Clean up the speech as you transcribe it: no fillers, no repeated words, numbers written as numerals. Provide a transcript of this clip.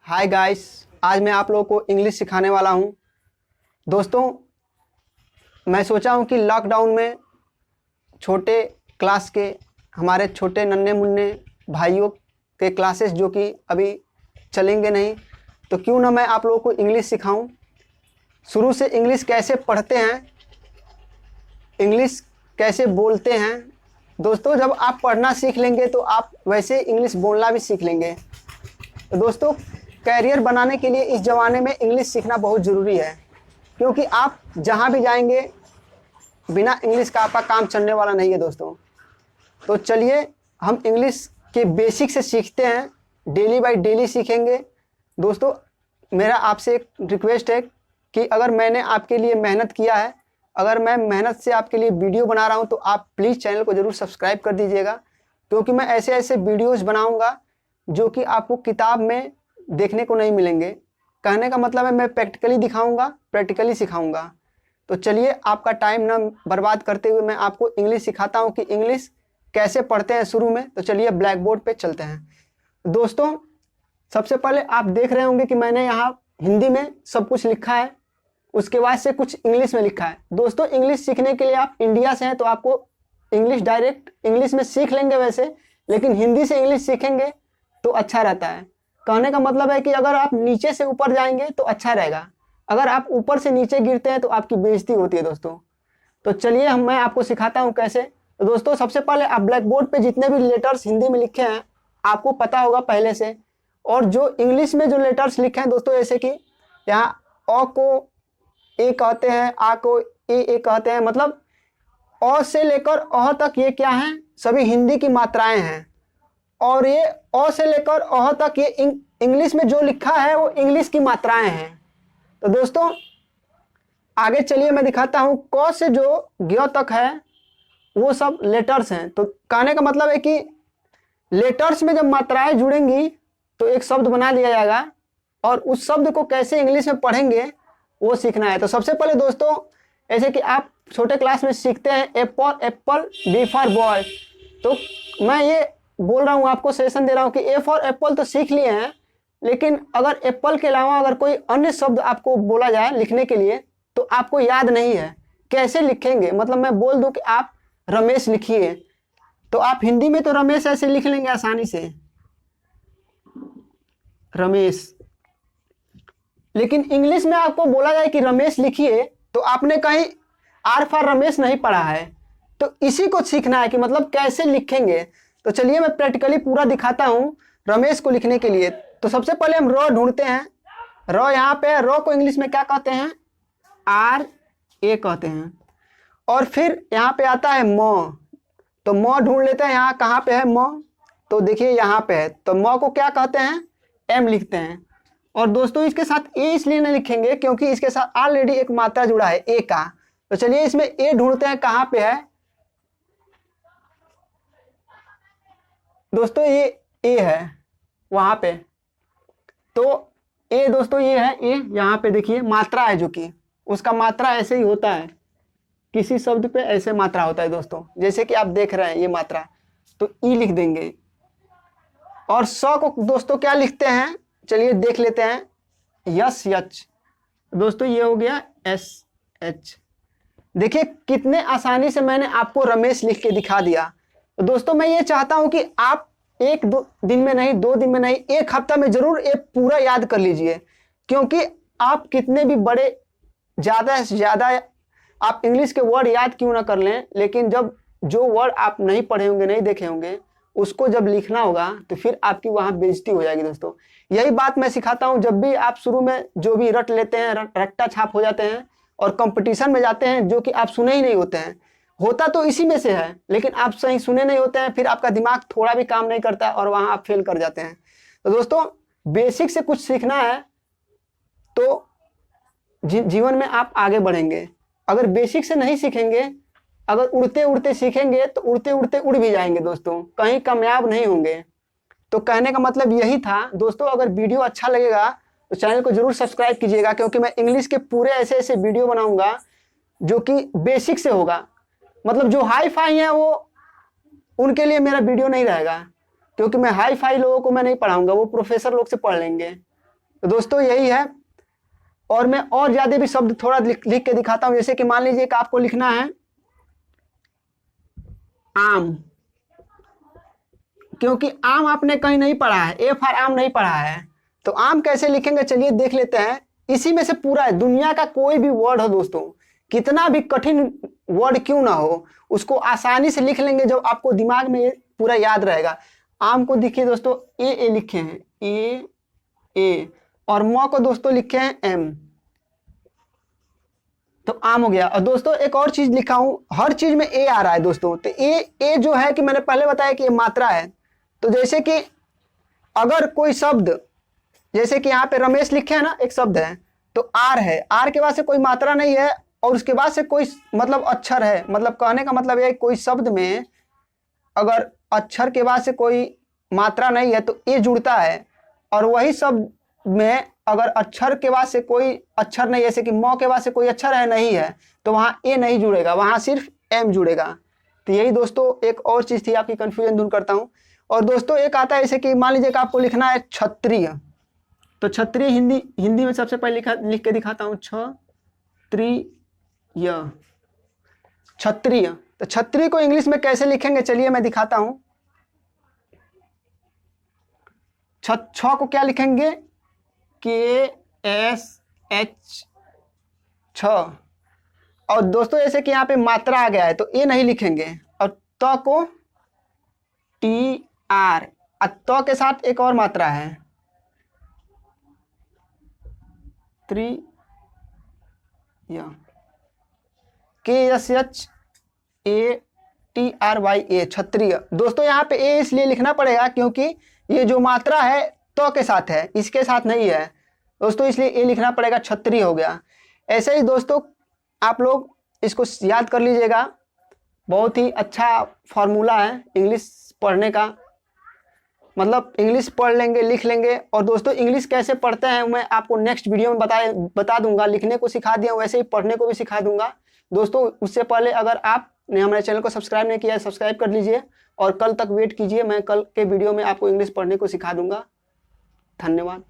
Hi guys, आज मैं आप लोगों को इंग्लिश सिखाने वाला हूं। दोस्तों, मैं सोचा हूं कि लॉकडाउन में छोटे क्लास के हमारे छोटे नन्हे मुन्ने भाइयों के क्लासेस जो कि अभी चलेंगे नहीं, तो क्यों ना मैं आप लोगों को इंग्लिश सिखाऊं। शुरू से इंग्लिश कैसे पढ़ते हैं, इंग्लिश कैसे बोलते हैं। दोस्तों, जब आप पढ़ना सीख लेंगे तो आप वैसे इंग्लिश बोलना भी सीख लेंगे। तो दोस्तों, कैरियर बनाने के लिए इस ज़माने में इंग्लिश सीखना बहुत ज़रूरी है, क्योंकि आप जहाँ भी जाएंगे बिना इंग्लिश का आपका काम चलने वाला नहीं है दोस्तों। तो चलिए हम इंग्लिश के बेसिक से सीखते हैं, डेली बाय डेली सीखेंगे। दोस्तों, मेरा आपसे एक रिक्वेस्ट है कि अगर मैंने आपके लिए मेहनत किया है, अगर मैं मेहनत से आपके लिए वीडियो बना रहा हूँ, तो आप प्लीज़ चैनल को ज़रूर सब्सक्राइब कर दीजिएगा, क्योंकि मैं ऐसे ऐसे वीडियोस बनाऊँगा जो कि आपको किताब में देखने को नहीं मिलेंगे। कहने का मतलब है मैं प्रैक्टिकली दिखाऊंगा, प्रैक्टिकली सिखाऊंगा। तो चलिए आपका टाइम ना बर्बाद करते हुए मैं आपको इंग्लिश सिखाता हूं कि इंग्लिश कैसे पढ़ते हैं शुरू में। तो चलिए ब्लैक बोर्ड पे चलते हैं। दोस्तों, सबसे पहले आप देख रहे होंगे कि मैंने यहाँ हिंदी में सब कुछ लिखा है, उसके बाद से कुछ इंग्लिश में लिखा है। दोस्तों, इंग्लिश सीखने के लिए आप इंडिया से हैं तो आपको इंग्लिश डायरेक्ट इंग्लिश में सीख लेंगे वैसे, लेकिन हिंदी से इंग्लिश सीखेंगे तो अच्छा रहता है। कहने का मतलब है कि अगर आप नीचे से ऊपर जाएंगे तो अच्छा रहेगा, अगर आप ऊपर से नीचे गिरते हैं तो आपकी बेइज्जती होती है दोस्तों। तो चलिए मैं आपको सिखाता हूं कैसे। तो दोस्तों, सबसे पहले आप ब्लैक बोर्ड पे जितने भी लेटर्स हिंदी में लिखे हैं आपको पता होगा पहले से, और जो इंग्लिश में जो लेटर्स लिखे हैं दोस्तों, जैसे कि यहाँ अ को ए कहते हैं, आ को ए कहते हैं, मतलब अ से लेकर अह तक ये क्या है, सभी हिंदी की मात्राएं हैं। और ये अ से लेकर अह तक ये इंग्लिश में जो लिखा है वो इंग्लिश की मात्राएं हैं। तो दोस्तों आगे चलिए मैं दिखाता हूं, क से जो ज्ञ तक है वो सब लेटर्स हैं। तो कहने का मतलब है कि लेटर्स में जब मात्राएं जुड़ेंगी तो एक शब्द बना लिया जाएगा, और उस शब्द को कैसे इंग्लिश में पढ़ेंगे वो सीखना है। तो सबसे पहले दोस्तों, ऐसे कि आप छोटे क्लास में सीखते हैं A for apple, B for boy, तो मैं ये बोल रहा हूँ आपको, सेशन दे रहा हूँ कि ए फॉर एप्पल तो सीख लिए हैं, लेकिन अगर एप्पल के अलावा अगर कोई अन्य शब्द आपको बोला जाए लिखने के लिए तो आपको याद नहीं है कैसे लिखेंगे। मतलब मैं बोल दूं कि आप रमेश लिखिए, तो आप हिंदी में तो रमेश ऐसे लिख लेंगे आसानी से, रमेश। लेकिन इंग्लिश में आपको बोला जाए कि रमेश लिखिए तो आपने कहीं आर फॉर रमेश नहीं पढ़ा है। तो इसी को सीखना है कि मतलब कैसे लिखेंगे। तो चलिए मैं प्रैक्टिकली पूरा दिखाता हूं रमेश को लिखने के लिए। तो सबसे पहले हम र ढूंढते हैं, र यहाँ पे, र को इंग्लिश में क्या कहते हैं, आर ए कहते हैं। और फिर यहाँ पे आता है म, तो म ढूंढ लेते हैं, यहाँ कहाँ पे है म, तो देखिए यहाँ पे है, तो म को क्या कहते हैं, एम लिखते हैं। और दोस्तों इसके साथ ए इसलिए नहीं लिखेंगे क्योंकि इसके साथ ऑलरेडी एक मात्रा जुड़ा है ए का। तो चलिए इसमें ए ढूंढते हैं, कहाँ पे है दोस्तों, ये ए है वहां पे। तो ए दोस्तों ये है ए, यहाँ पे देखिए मात्रा है, जो कि उसका मात्रा ऐसे ही होता है, किसी शब्द पे ऐसे मात्रा होता है दोस्तों, जैसे कि आप देख रहे हैं ये मात्रा, तो ई लिख देंगे। और स को दोस्तों क्या लिखते हैं, चलिए देख लेते हैं, यस यच, दोस्तों ये हो गया एस एच। देखिए कितने आसानी से मैंने आपको रमेश लिख के दिखा दिया। तो दोस्तों मैं ये चाहता हूं कि आप एक दो दिन में नहीं, 2 दिन में नहीं, 1 हफ्ता में जरूर ये पूरा याद कर लीजिए, क्योंकि आप कितने भी बड़े ज़्यादा से ज़्यादा आप इंग्लिश के वर्ड याद क्यों ना कर लें, लेकिन जब जो वर्ड आप नहीं पढ़े होंगे, नहीं देखे होंगे, उसको जब लिखना होगा तो फिर आपकी वहाँ बेइज्जती हो जाएगी दोस्तों। यही बात मैं सिखाता हूँ, जब भी आप शुरू में जो भी रट लेते हैं, रट्टा छाप हो जाते हैं और कंपटीशन में जाते हैं, जो कि आप सुने ही नहीं होते हैं, होता तो इसी में से है, लेकिन आप सही सुने नहीं होते हैं, फिर आपका दिमाग थोड़ा भी काम नहीं करता और वहाँ आप फेल कर जाते हैं। तो दोस्तों बेसिक से कुछ सीखना है तो जीवन में आप आगे बढ़ेंगे। अगर बेसिक से नहीं सीखेंगे, अगर उड़ते उड़ते सीखेंगे तो उड़ते उड़ते उड़ भी जाएंगे दोस्तों, कहीं कामयाब नहीं होंगे। तो कहने का मतलब यही था दोस्तों। अगर वीडियो अच्छा लगेगा तो चैनल को जरूर सब्सक्राइब कीजिएगा, क्योंकि मैं इंग्लिश के पूरे ऐसे ऐसे वीडियो बनाऊंगा जो कि बेसिक से होगा। मतलब जो हाई फाई है वो उनके लिए मेरा वीडियो नहीं रहेगा, क्योंकि मैं हाई फाई लोगों को मैं नहीं पढ़ाऊंगा, वो प्रोफेसर लोग से पढ़ लेंगे। तो दोस्तों यही है। और मैं और ज़्यादा भी शब्द थोड़ा लिख के दिखाता हूँ। जैसे कि मान लीजिए कि आपको लिखना है आम, क्योंकि आम आपने कहीं नहीं पढ़ा है, ए फॉर आम नहीं पढ़ा है, तो आम कैसे लिखेंगे चलिए देख लेते हैं। इसी में से पूरा है, दुनिया का कोई भी वर्ड हो दोस्तों, कितना भी कठिन वर्ड क्यों ना हो, उसको आसानी से लिख लेंगे जब आपको दिमाग में पूरा याद रहेगा। आम को देखिए दोस्तों, ए लिखे हैं, ए, और म को दोस्तों लिखे हैं एम, तो आम हो गया। और दोस्तों एक और चीज लिखा हूं, हर चीज में ए आ रहा है दोस्तों, तो ए जो है कि मैंने पहले बताया कि ये मात्रा है। तो जैसे कि अगर कोई शब्द, जैसे कि यहाँ पे रमेश लिखे है ना, एक शब्द है, तो आर है, आर के बाद से कोई मात्रा नहीं है और उसके बाद से कोई मतलब अक्षर है, मतलब कहने का मतलब यह कोई शब्द में अगर अक्षर के बाद से कोई मात्रा नहीं है तो ए जुड़ता है, और वही शब्द में अगर अक्षर के बाद से कोई अक्षर नहीं है, जैसे कि म के बाद से कोई अक्षर है नहीं है, तो वहाँ ए नहीं जुड़ेगा, वहाँ सिर्फ एम जुड़ेगा। तो यही दोस्तों एक और चीज़ थी, आपकी कन्फ्यूजन दूर करता हूँ। और दोस्तों एक आता है जैसे कि मान लीजिए कि आपको लिखना है क्षत्रिय, तो क्षत्रिय हिंदी में सबसे पहले लिख के दिखाता हूँ, क्षत्रिय। तो क्षत्रिय को इंग्लिश में कैसे लिखेंगे चलिए मैं दिखाता हूँ। छ को क्या लिखेंगे, KSH, छ। और दोस्तों जैसे कि यहाँ पे मात्रा आ गया है तो ए नहीं लिखेंगे, और त को TR, और त के साथ एक और मात्रा है KSHATRYA, क्षत्रिय। दोस्तों यहाँ पे ए इसलिए लिखना पड़ेगा क्योंकि ये जो मात्रा है तो के साथ है, इसके साथ नहीं है दोस्तों, इसलिए ए लिखना पड़ेगा, क्षत्रिय हो गया। ऐसे ही दोस्तों आप लोग इसको याद कर लीजिएगा, बहुत ही अच्छा फॉर्मूला है इंग्लिश पढ़ने का, मतलब इंग्लिश पढ़ लेंगे लिख लेंगे। और दोस्तों इंग्लिश कैसे पढ़ते हैं मैं आपको नेक्स्ट वीडियो में बता दूंगा, लिखने को सिखा दिया वैसे ही पढ़ने को भी सिखा दूंगा दोस्तों। उससे पहले अगर आपने हमारे चैनल को सब्सक्राइब नहीं किया है, सब्सक्राइब कर लीजिए, और कल तक वेट कीजिए, मैं कल के वीडियो में आपको इंग्लिश पढ़ने को सिखा दूंगा। धन्यवाद।